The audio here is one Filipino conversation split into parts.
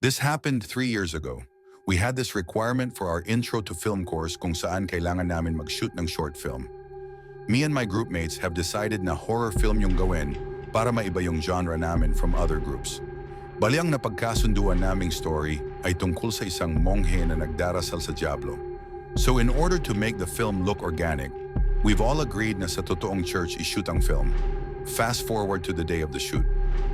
This happened 3 years ago. We had this requirement for our intro to film course kung saan kailangan namin mag-shoot ng short film. Me and my groupmates have decided na horror film yung gawin para maiba yung genre namin from other groups. Bali ang napagkasunduan naming story ay tungkol sa isang monghe na nagdarasal sa Diablo. So in order to make the film look organic, we've all agreed na sa totoong church i-shoot ang film. Fast forward to the day of the shoot.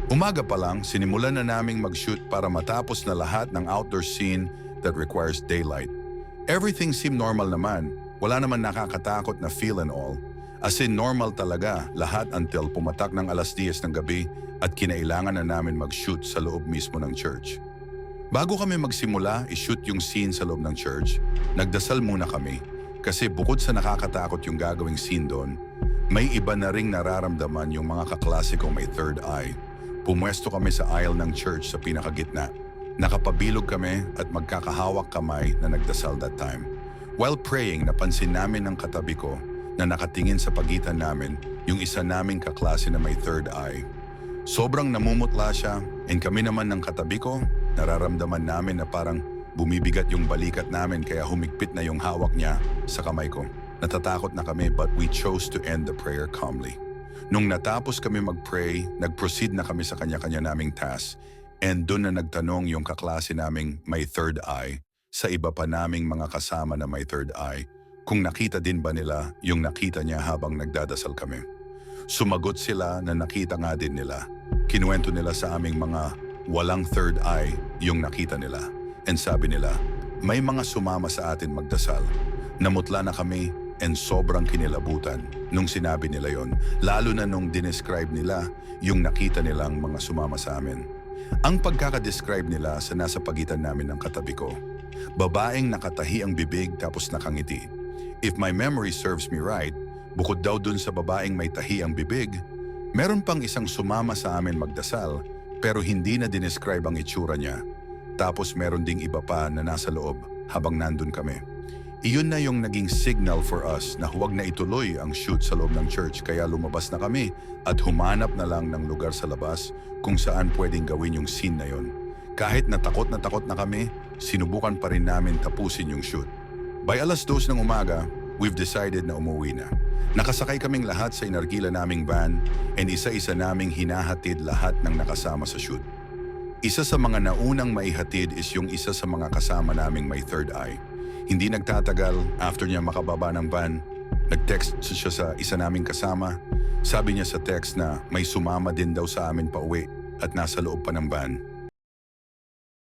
Umaga pa lang, sinimulan na naming mag-shoot para matapos na lahat ng outdoor scene that requires daylight. Everything seemed normal naman. Wala naman nakakatakot na feel and all. As in normal talaga lahat until pumatak ng 10:00 ng gabi at kinailangan na namin mag-shoot sa loob mismo ng church. Bago kami magsimula i-shoot yung scene sa loob ng church, nagdasal muna kami kasi bukod sa nakakatakot yung gagawing scene doon, may iba na ring nararamdaman yung mga kaklase kong may third eye. Pumwesto kami sa aisle ng church sa pinakagitna. Nakapabilog kami at magkakahawak kamay na nagdasal that time. While praying, napansin namin ng katabi ko na nakatingin sa pagitan namin yung isa naming kaklase na may third eye. Sobrang namumutla siya and kami naman ng katabi ko, nararamdaman namin na parang bumibigat yung balikat namin kaya humigpit na yung hawak niya sa kamay ko. Natatakot na kami but we chose to end the prayer calmly. Nung natapos kami mag-pray, nag-proceed na kami sa kanya-kanya naming task and doon na nagtanong yung kaklase naming may third eye sa iba pa naming mga kasama na may third eye kung nakita din ba nila yung nakita niya habang nagdadasal kami. Sumagot sila na nakita nga din nila. Kinuwento nila sa aming mga walang third eye yung nakita nila. And sabi nila, may mga sumama sa atin magdasal. Namutla na kami and sobrang kinilabutan nung sinabi nila yon, lalo na nung dinescribe nila yung nakita nilang mga sumama sa amin. Ang pagkakadescribe nila sa nasa pagitan namin ng katabi ko, babaeng nakatahi ang bibig tapos nakangiti. If my memory serves me right, bukod daw dun sa babaeng may tahi ang bibig, meron pang isang sumama sa amin magdasal pero hindi na dinescribe ang itsura niya. Tapos meron ding iba pa na nasa loob habang nandun kami. Iyon na yung naging signal for us na huwag na ituloy ang shoot sa loob ng church kaya lumabas na kami at humanap na lang ng lugar sa labas kung saan pwedeng gawin yung scene na yon. Kahit na takot na kami, sinubukan pa rin namin tapusin yung shoot. By 2:00 ng umaga, we've decided na umuwi na. Nakasakay kaming lahat sa inarkila naming van and isa-isa naming hinahatid lahat ng nakasama sa shoot. Isa sa mga naunang maihatid is yung isa sa mga kasama naming may third eye. Hindi nagtatagal, after niya makababa ng van, nag-text siya sa isa naming kasama. Sabi niya sa text na may sumama din daw sa amin pauwi at nasa loob pa ng van.